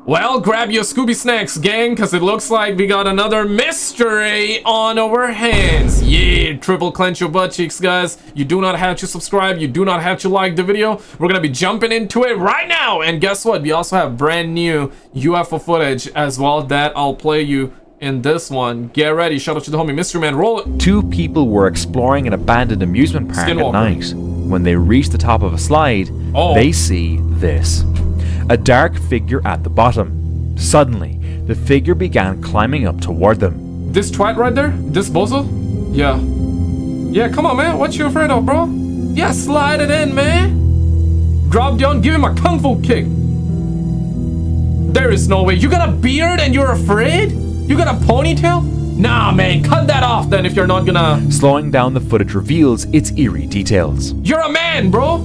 Well, grab your Scooby Snacks, gang, because it looks like we got another mystery on our hands. Yeah, triple clench your butt cheeks, guys. You do not have to subscribe. You do not have to like the video. We're going to be jumping into it right now. And guess what? We also have brand new UFO footage as well that I'll play you in this one. Get ready. Shout out to the homie Mystery Man. Roll it. Two people were exploring an abandoned amusement park Skinwalker. at night. When they reach the top of a slide, they see this. A dark figure at the bottom. Suddenly, the figure began climbing up toward them. This twat right there? This bozo? Yeah. Yeah, come on, man. What you afraid of, bro? Yeah, slide it in, man. Drop down, give him a kung fu kick. There is no way. You got a beard and you're afraid? You got a ponytail? Nah, man. Cut that off then if you're not gonna... Slowing down, the footage reveals its eerie details. You're a man, bro.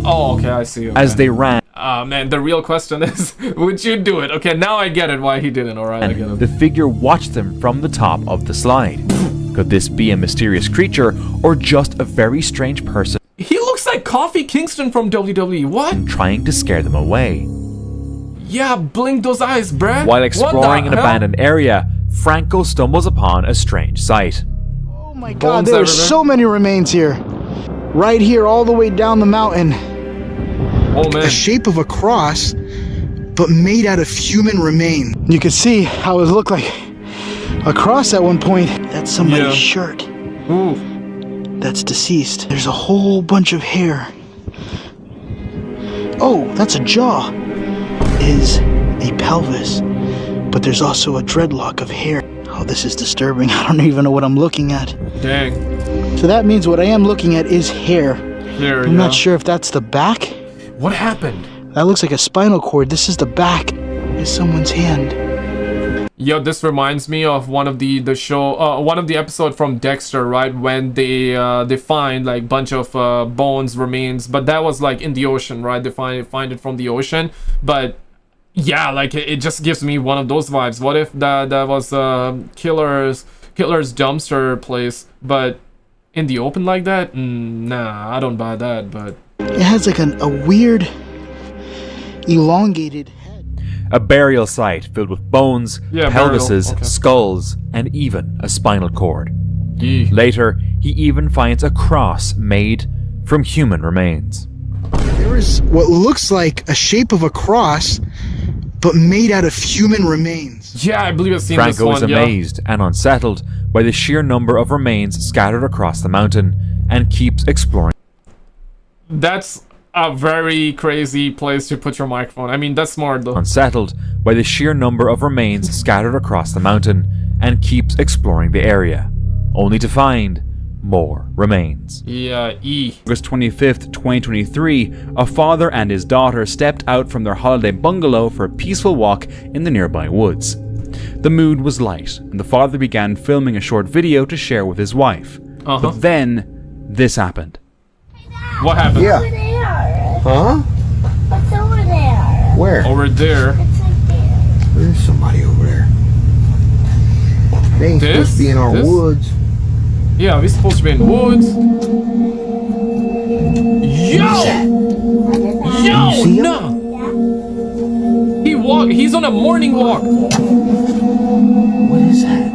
Oh, okay, I see. Okay. As they ran... man, the real question is, would you do it? Okay, now I get it why he didn't. Alright, I get it. The figure watched them from the top of the slide. Could this be a mysterious creature or just a very strange person? He looks like Kofi Kingston from WWE. What? Trying to scare them away. Yeah, blink those eyes, bruh. While exploring an abandoned area, Franco stumbles upon a strange sight. Oh my god, there are so many remains here. Right here, all the way down the mountain. Oh man. The shape of a cross, but made out of human remains. You can see how it looked like a cross at one point. That's somebody's shirt. Ooh. That's deceased. There's a whole bunch of hair. Oh, that's a jaw. Is a pelvis, but there's also a dreadlock of hair. Oh, this is disturbing. I don't even know what I'm looking at. Dang. So that means what I am looking at is hair. I'm not sure if that's the back. What happened? That looks like a spinal cord. This is the back. It's someone's hand. Yo, this reminds me of one of the episode from Dexter, right? When they find like bunch of bones, remains, but that was like in the ocean, right? They find it from the ocean, but yeah, like it just gives me one of those vibes. What if that was killer's dumpster place, but in the open like that? Nah, I don't buy that. But it has like a weird elongated head. A burial site filled with bones, pelvises, skulls, and even a spinal cord. Later, he even finds a cross made from human remains. There is what looks like a shape of a cross, but made out of human remains. Yeah, I believe I've seen this one. Franco is amazed and unsettled by the sheer number of remains scattered across the mountain and keeps exploring. That's a very crazy place to put your microphone. I mean, that's smart though. Unsettled by the sheer number of remains scattered across the mountain and keeps exploring the area, only to find more remains. Yeah, August 25th, 2023, a father and his daughter stepped out from their holiday bungalow for a peaceful walk in the nearby woods. The mood was light, and the father began filming a short video to share with his wife. But then, this happened. What happened? Yeah. Huh? What's over there? Where? Over there. It's right there. There's somebody over there. They ain't supposed to be in our woods. Yeah, we're supposed to be in the woods. Yo! No! He's on a morning walk. What is that?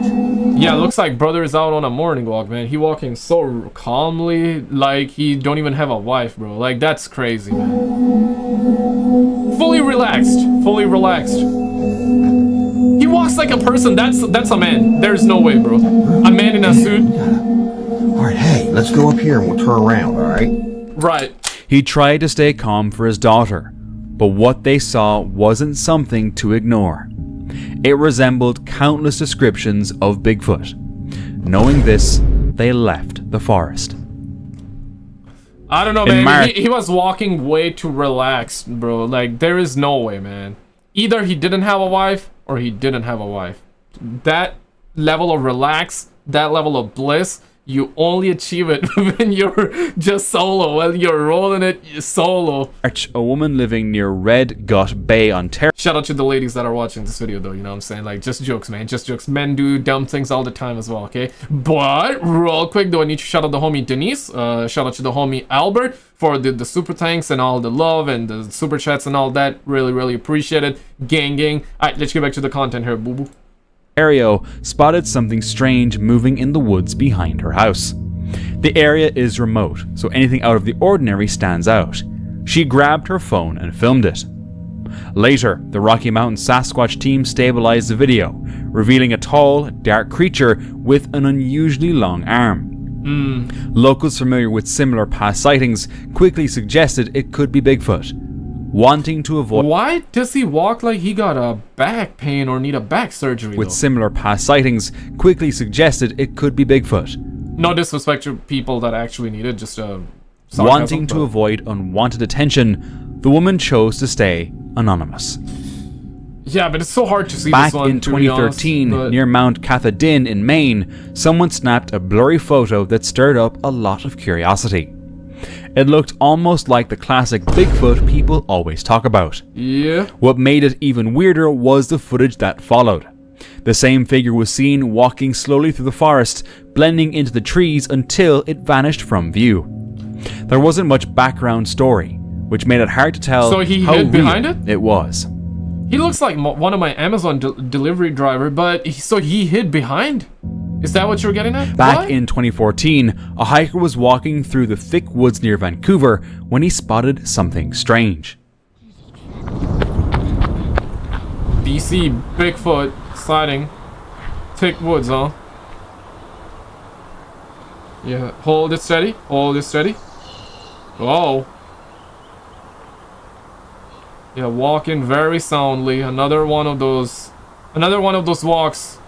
Yeah, looks like brother is out on a morning walk, man. He walking so calmly, like he don't even have a wife, bro. Like, that's crazy, man. Fully relaxed. Fully relaxed. He walks like a person. That's a man. There's no way, bro. A man in a suit. Alright, hey, let's go up here and we'll turn around, alright? Right. He tried to stay calm for his daughter, but what they saw wasn't something to ignore. It resembled countless descriptions of Bigfoot. Knowing this, they left the forest. I don't know, man. He was walking way too relaxed, bro. Like, there is no way, man. Either he didn't have a wife or he didn't have a wife. That level of relax, that level of bliss You only achieve it when you're just solo, when you're rolling it solo. A woman living near Red Gut Bay, Ontario. Shout out to the ladies that are watching this video though, you know what I'm saying? Like, just jokes, man, just jokes. Men do dumb things all the time as well, okay? But, real quick though, I need to shout out the homie Denise. Shout out to the homie Albert for the super thanks and all the love and the super chats and all that. Really, really appreciate it. Gang. Alright, let's get back to the content here, boo boo. Ontario spotted something strange moving in the woods behind her house. The area is remote, so anything out of the ordinary stands out. She grabbed her phone and filmed it. Later, the Rocky Mountain Sasquatch team stabilized the video, revealing a tall, dark creature with an unusually long arm. Locals familiar with similar past sightings quickly suggested it could be Bigfoot. Wanting to avoid... Why does he walk like he got a back pain or need a back surgery with though? Similar past sightings quickly suggested it could be Bigfoot. No disrespect to people that actually need it, just wanting to avoid unwanted attention, the woman chose to stay anonymous. Yeah, but it's so hard to see Back this one, in to be honest, 2013, but... near Mount Cathedin in Maine, someone snapped a blurry photo that stirred up a lot of curiosity. It looked almost like the classic Bigfoot people always talk about. Yeah. What made it even weirder was the footage that followed. The same figure was seen walking slowly through the forest, blending into the trees until it vanished from view. There wasn't much background story, which made it hard to tell So he how hid real behind it? It was. He looks like one of my Amazon delivery driver, but so he hid behind? Is that what you're getting at? Back What? in 2014, a hiker was walking through the thick woods near Vancouver when he spotted something strange. BC Bigfoot sighting. Thick woods, huh? Yeah, hold it steady. Hold it steady. Oh. Yeah, walking very soundly. Another one of those walks.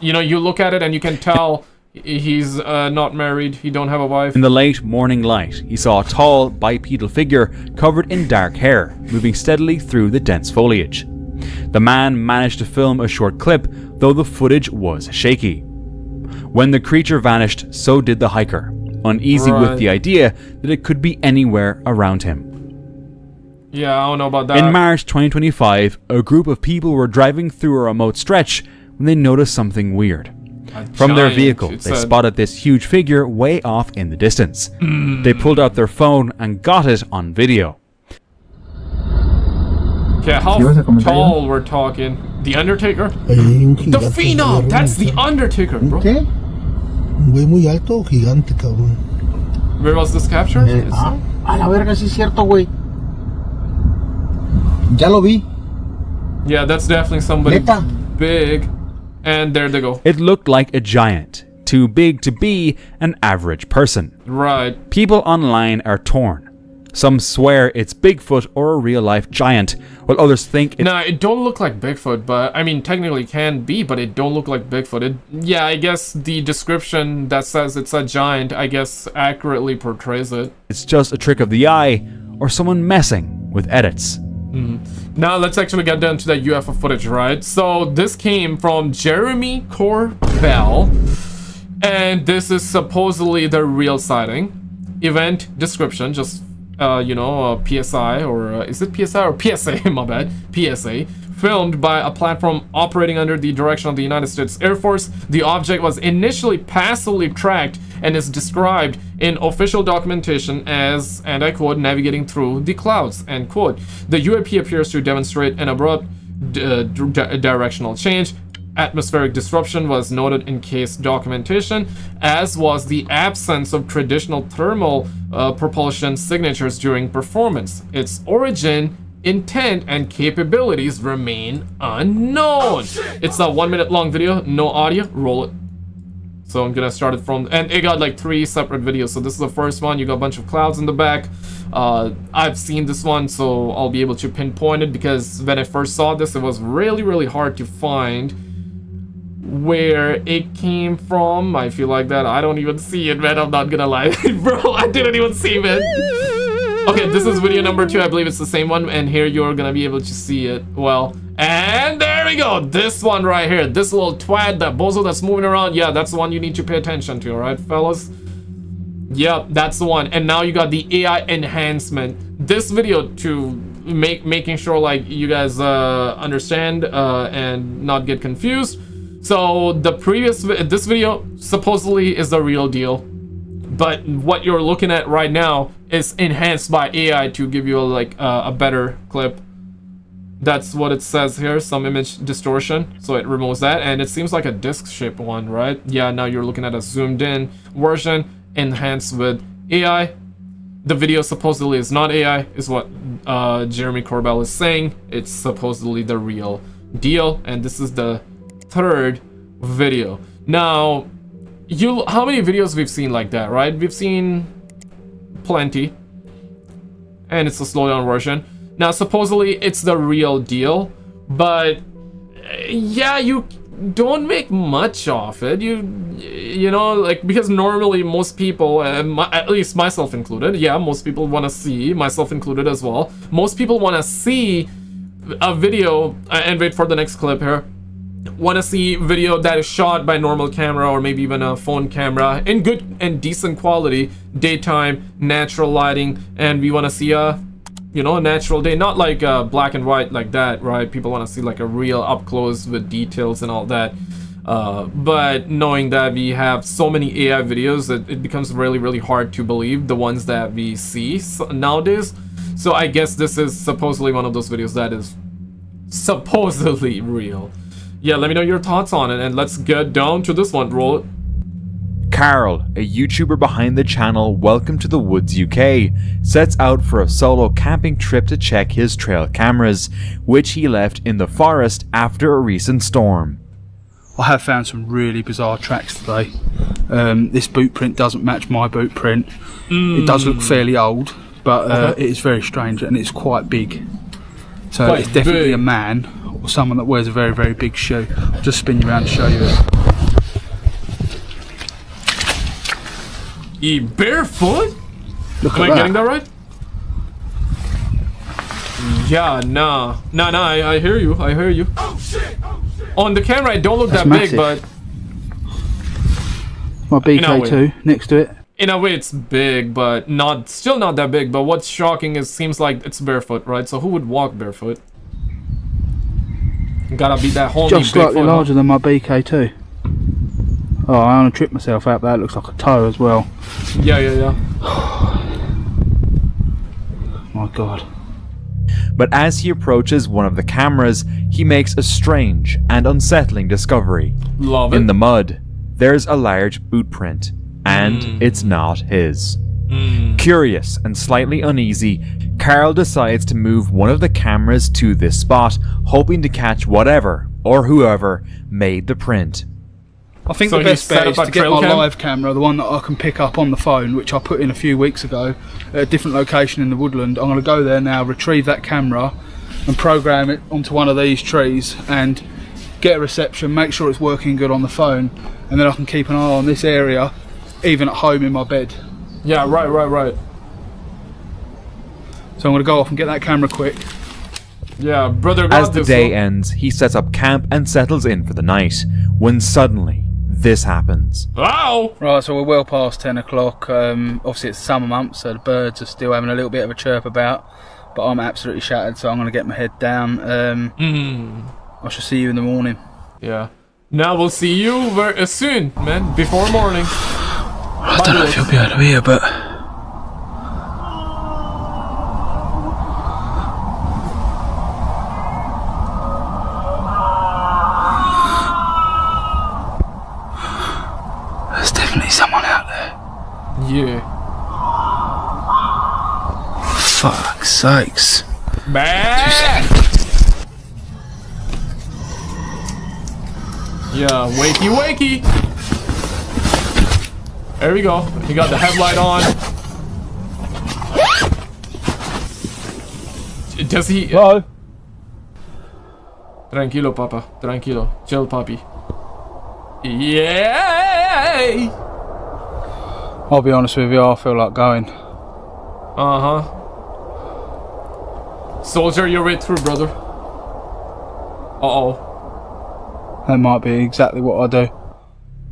You know, you look at it and you can tell he's not married. He don't have a wife. In the late morning light, he saw a tall, bipedal figure covered in dark hair, moving steadily through the dense foliage. The man managed to film a short clip, though the footage was shaky. When the creature vanished, so did the hiker, uneasy with the idea that it could be anywhere around him. Yeah, I don't know about that. In March 2025, a group of people were driving through a remote stretch when they noticed something weird. From their vehicle, they spotted this huge figure way off in the distance. They pulled out their phone and got it on video. Yeah, how tall we're talking? The Undertaker? The Phenom! That's the Undertaker, bro. Güey muy alto, gigante, cabrón. Where was this captured? A la verga, sí es cierto, güey. Ya lo vi. Yeah, that's definitely somebody big. And there they go. It looked like a giant, too big to be an average person. Right. People online are torn. Some swear it's Bigfoot or a real-life giant, while others think it's... Nah, it don't look like Bigfoot, but I mean, technically it can be, but it don't look like Bigfoot. Yeah, I guess the description that says it's a giant, I guess, accurately portrays it. It's just a trick of the eye, or someone messing with edits. Now let's actually get down to that UFO footage, right? So this came from Jeremy Corbell, and this is supposedly the real sighting. Event description, just PSI, or is it PSI or PSA? My bad. PSA. Filmed by a platform operating under the direction of the United States Air Force. The object was initially passively tracked and is described in official documentation as, and I quote, navigating through the clouds, end quote. The UAP appears to demonstrate an abrupt directional change. Atmospheric disruption was noted in case documentation, as was the absence of traditional thermal propulsion signatures during performance. Its origin, intent, and capabilities remain unknown. It's a 1 minute long video, no audio. Roll it. So I'm gonna start it from, and it got like 3 separate videos. So this is the first one. You got a bunch of clouds in the back. I've seen this one, so I'll be able to pinpoint it, because when I first saw this, it was really hard to find where it came from. I feel like that I don't even see it, man. I'm not gonna lie. Bro, I didn't even see it. Okay, this is video number 2. I believe it's the same one, and here you're gonna be able to see it. Well, and there There we go. This one right here. This little twat, that bozo that's moving around. Yeah, that's the one you need to pay attention to, alright, fellas? Yep, that's the one. And now you got the AI enhancement. This video to making sure like you guys understand and not get confused. So the this video supposedly is the real deal, but what you're looking at right now is enhanced by AI to give you a better clip. That's what it says here, some image distortion, so it removes that, and it seems like a disc shape one, right? Yeah, now you're looking at a zoomed in version enhanced with AI. The video supposedly is not AI, is what Jeremy Corbell is saying. It's supposedly the real deal, and this is the third video. Now, how many videos we've seen like that, right? We've seen plenty, and it's a slowdown version. Now, supposedly it's the real deal, but yeah, you don't make much of it. You know, like, because normally most people, at least myself included, yeah, most people want to see, myself included as well, most people want to see a video, and wait for the next clip here, want to see video that is shot by normal camera or maybe even a phone camera in good and decent quality, daytime, natural lighting, and we want to see a, you know, a natural day, not like black and white like that, right? People want to see like a real up close with details and all that. But knowing that we have so many AI videos, it becomes really, really hard to believe the ones that we see nowadays. So I guess this is supposedly one of those videos that is supposedly real. Yeah, let me know your thoughts on it, and let's get down to this one. Roll it. Carl, a YouTuber behind the channel Welcome to the Woods UK, sets out for a solo camping trip to check his trail cameras, which he left in the forest after a recent storm. I have found some really bizarre tracks today. This boot print doesn't match my boot print. It does look fairly old, but it is very strange, and it's quite big. So Quite it's definitely big. a man or someone that wears a very, very big shoe. I'll just spin you around to show you it. Barefoot? Look Am I at getting that. that right? Yeah, nah, I hear you, On the camera, it don't look That's that big, massive. but My BK2 next to it. in a way it's big, but still not that big. But what's shocking is seems like it's barefoot, right? So who would walk barefoot? Gotta be that homie Just slightly Bigfoot, larger than my BK2. Oh, I want to trip myself out. That looks like a toe as well. Yeah. My God. But as he approaches one of the cameras, he makes a strange and unsettling discovery. Love it. In the mud, there's a large boot print, and it's not his. Curious and slightly uneasy, Carl decides to move one of the cameras to this spot, hoping to catch whatever or whoever made the print. I think So the he best set bet is up a to get trail my cam? live camera, the one that I can pick up on the phone, which I put in a few weeks ago at a different location in the woodland. I'm going to go there now, retrieve that camera and program it onto one of these trees and get a reception, make sure it's working good on the phone, and then I can keep an eye on this area, even at home in my bed. Yeah, right. So I'm going to go off and get that camera quick. Yeah, brother got As the this day one. ends, he sets up camp and settles in for the night, when suddenly this happens. Ow! Right, so we're well past 10 o'clock. Obviously it's summer month, so the birds are still having a little bit of a chirp about, but I'm absolutely shattered, so I'm going to get my head down. I shall see you in the morning. Yeah. Now we'll see you very soon, man. Before morning. I don't know if you'll be able to hear, but there's definitely someone out there. Yeah. Fuck's sakes. Man! Yeah, wakey. There we go. He got the headlight on. Does he? Hello? Tranquilo, papa. Tranquilo. Chill, papi. Yay! I'll be honest with you, I feel like going. Uh-huh. Soldier your way through, brother. Uh-oh. That might be exactly what I do.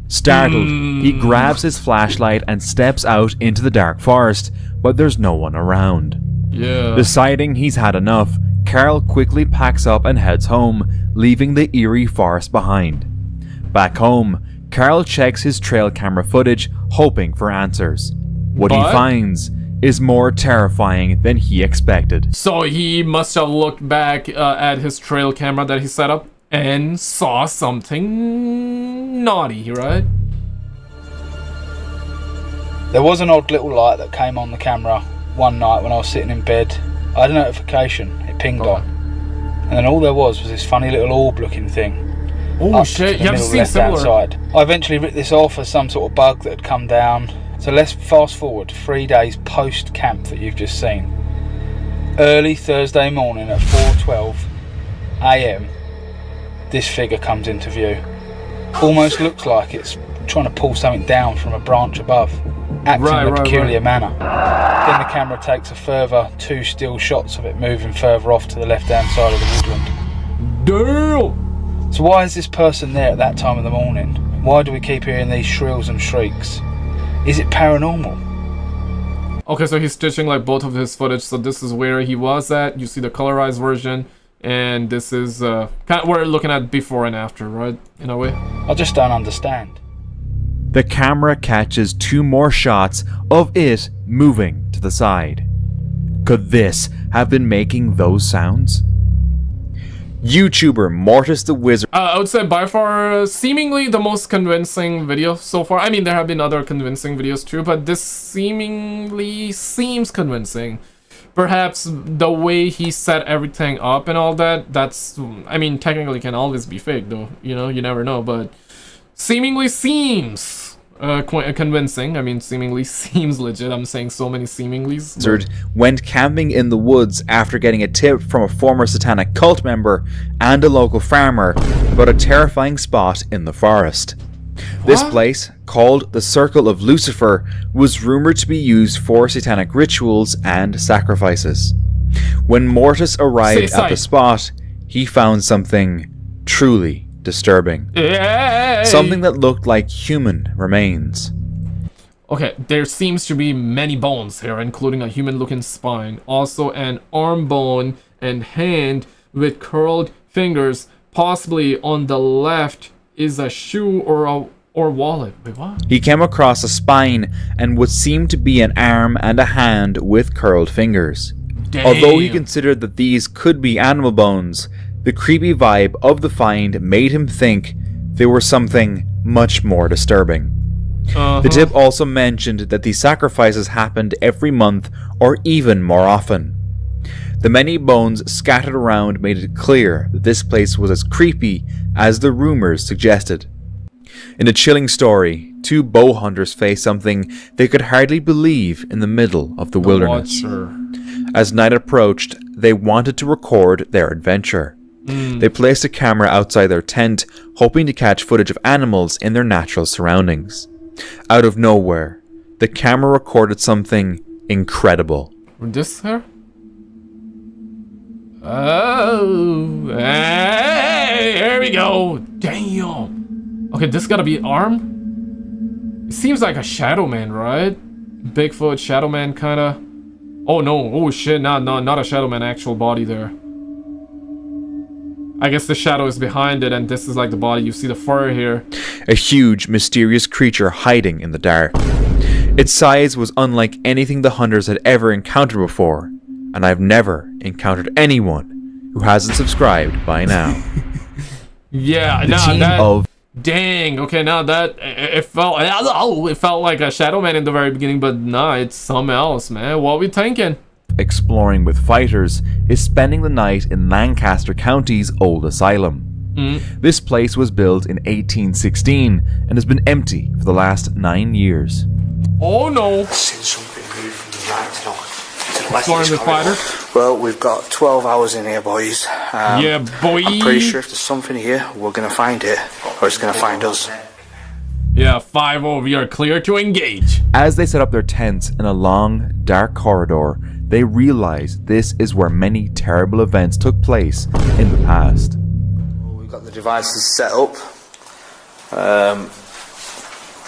Startled, he grabs his flashlight and steps out into the dark forest, but there's no one around. Yeah. Deciding he's had enough, Carl quickly packs up and heads home, leaving the eerie forest behind. Back home, Carl checks his trail camera footage, hoping for answers. What he finds is more terrifying than he expected. So he must have looked back at his trail camera that he set up and saw something naughty, right? There was an odd little light that came on the camera one night when I was sitting in bed. I had a notification, it pinged on. And then all there was this funny little orb looking thing. Oh shit, you haven't seen similar. Side. I eventually ripped this off as some sort of bug that had come down. So let's fast forward 3 days post camp that you've just seen. Early Thursday morning at 4:12 AM, this figure comes into view. Almost looks like it's trying to pull something down from a branch above, acting in a peculiar manner. Then the camera takes a further 2 still shots of it moving further off to the left hand side of the woodland. Damn! So why is this person there at that time of the morning? Why do we keep hearing these shrills and shrieks? Is it paranormal? Okay, so he's stitching like both of his footage. So this is where he was at. You see the colorized version, and this is kind of, we're looking at before and after, right? In a way. I just don't understand. The camera catches 2 more shots of it moving to the side. Could this have been making those sounds? YouTuber Mortis the Wizard. I would say by far seemingly the most convincing video so far. I mean, there have been other convincing videos too, but this seemingly seems convincing. Perhaps the way he set everything up and all that, that's, I mean, technically can always be fake though, you know, you never know, but seemingly seems convincing. I mean, seemingly seems legit. I'm saying so many seeminglys. Wizard went camping in the woods after getting a tip from a former satanic cult member and a local farmer about a terrifying spot in the forest. This place, called the Circle of Lucifer, was rumored to be used for satanic rituals and sacrifices. When Mortis arrived at the spot, he found something truly disturbing. Yay! Something that looked like human remains. Okay, there seems to be many bones here, including a human-looking spine, also an arm bone and hand with curled fingers. Possibly on the left is a shoe or wallet. Wait, what? He came across a spine and what seemed to be an arm and a hand with curled fingers. Damn. Although he considered that these could be animal bones, the creepy vibe of the find made him think they were something much more disturbing. The tip also mentioned that these sacrifices happened every month or even more often. The many bones scattered around made it clear that this place was as creepy as the rumors suggested. In a chilling story, 2 bow hunters faced something they could hardly believe in the middle of the wilderness. As night approached, they wanted to record their adventure. They placed a camera outside their tent, hoping to catch footage of animals in their natural surroundings. Out of nowhere, the camera recorded something incredible. This here? Oh, hey, here we go. Damn. Okay, this gotta be arm? It seems like a Shadow Man, right? Bigfoot, Shadow Man, kinda. Oh no, oh shit, not a Shadow Man, actual body there. I guess the shadow is behind it and this is like the body. You see the fur here. A huge, mysterious creature hiding in the dark. Its size was unlike anything the hunters had ever encountered before, and I've never encountered anyone who hasn't subscribed by now. Yeah, dang. Okay, now that it felt like a Shadow Man in the very beginning, but nah, it's something else, man. What we thinking? Exploring with fighters is spending the night in Lancaster County's old asylum. This place was built in 1816 and has been empty for the last 9 years. Oh no! I've seen something move from the right to the left. Exploring with fighter? Well, we've got 12 hours in here, boys. Yeah, boy. I'm pretty sure if there's something here, we're gonna find it, or it's gonna find us. Yeah, 5-0, we are clear to engage. As they set up their tents in a long, dark corridor, they realize this is where many terrible events took place in the past. We've got the devices set up.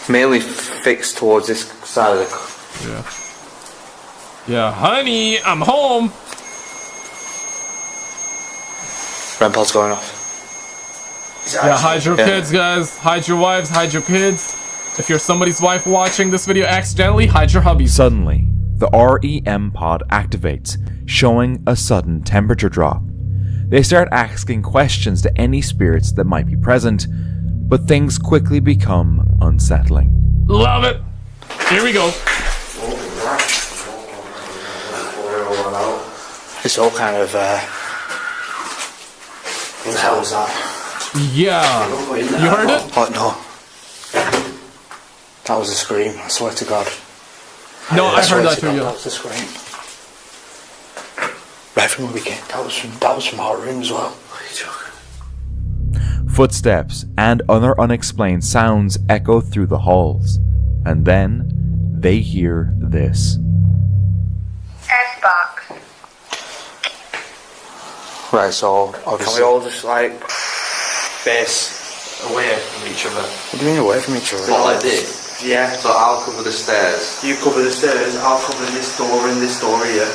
Mainly fixed towards this side of the... Yeah, honey, I'm home. REM pod's going off. Yeah, hide your kids, guys. Hide your wives, hide your kids. If you're somebody's wife watching this video accidentally, hide your hubbies. Suddenly, the REM pod activates, showing a sudden temperature drop. They start asking questions to any spirits that might be present, but things quickly become unsettling. Love it. Here we go. It's all kind of, what the hell was that? Yeah. You heard it? Oh, no. That was a scream, I swear to God. No, I heard that too, yeah. That was a scream. Right from where we came. That was from our room as well. What are you joking? Footsteps and other unexplained sounds echo through the halls, and then they hear this. S-box. Right, so obviously... Can we all just like face away from each other? What do you mean away from each other? What, like this? Yeah. So I'll cover the stairs. You cover the stairs, I'll cover this door and this door here.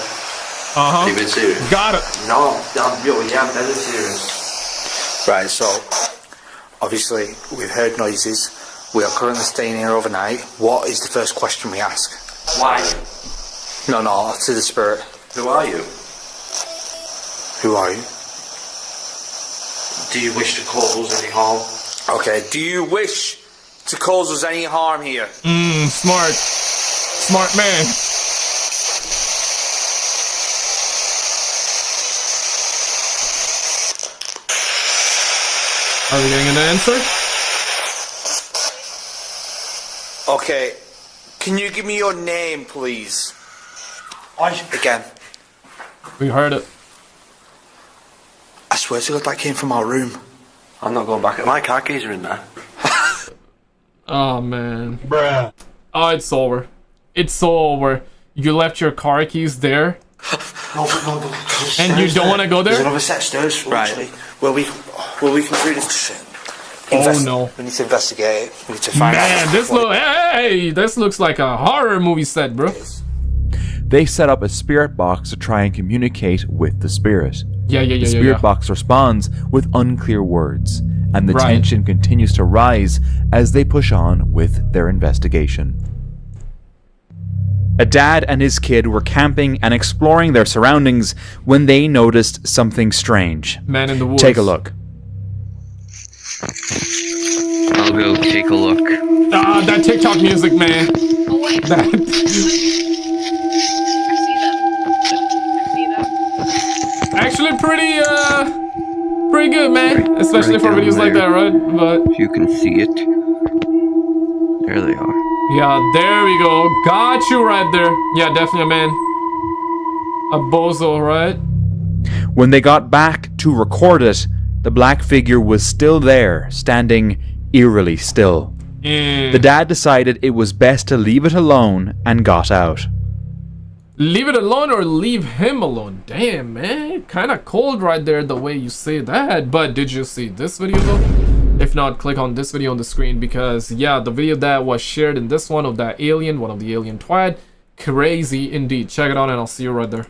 Uh-huh. Are you being serious? Got it. No, I'm dead serious. Right, so obviously we've heard noises. We are currently staying here overnight. What is the first question we ask? Why? No, to the spirit. Who are you? Who are you? Do you wish to cause any harm? Okay, do you wish to cause us any harm here? Smart. Smart man. Are we getting an answer? Okay, can you give me your name, please? Again. We heard it. I swear to God, that came from our room. I'm not going back. My car keys are in there. Oh, man. Bruh. Oh, it's over. It's so over. You left your car keys there? No. And you don't want to go there? There's another set of stairs, actually. Will we can do this shit? Oh, no. We need to investigate it. We need to find out. Man, this looks like a horror movie set, bro. They set up a spirit box to try and communicate with the spirit. The spirit box responds with unclear words, and the tension continues to rise as they push on with their investigation. A dad and his kid were camping and exploring their surroundings when they noticed something strange. Man in the woods. Take a look. I'll go take a look. Ah, that TikTok music, man. Oh wait. I see them. Actually pretty good, man. Especially Right for videos down like that, right? But if you can see it. There they are. yeah, there we go. Got you right there. Yeah, definitely, man. A bozo, right? When they got back to record it, the black figure was still there, standing eerily still. The dad decided it was best to leave it alone and got out. Leave it alone or leave him alone? Damn, man. Kind of cold right there the way you say that. But did you see this video though? If not, click on this video on the screen, because yeah, the video that was shared in this one of that alien, one of the alien twat, crazy indeed. Check it out and I'll see you right there.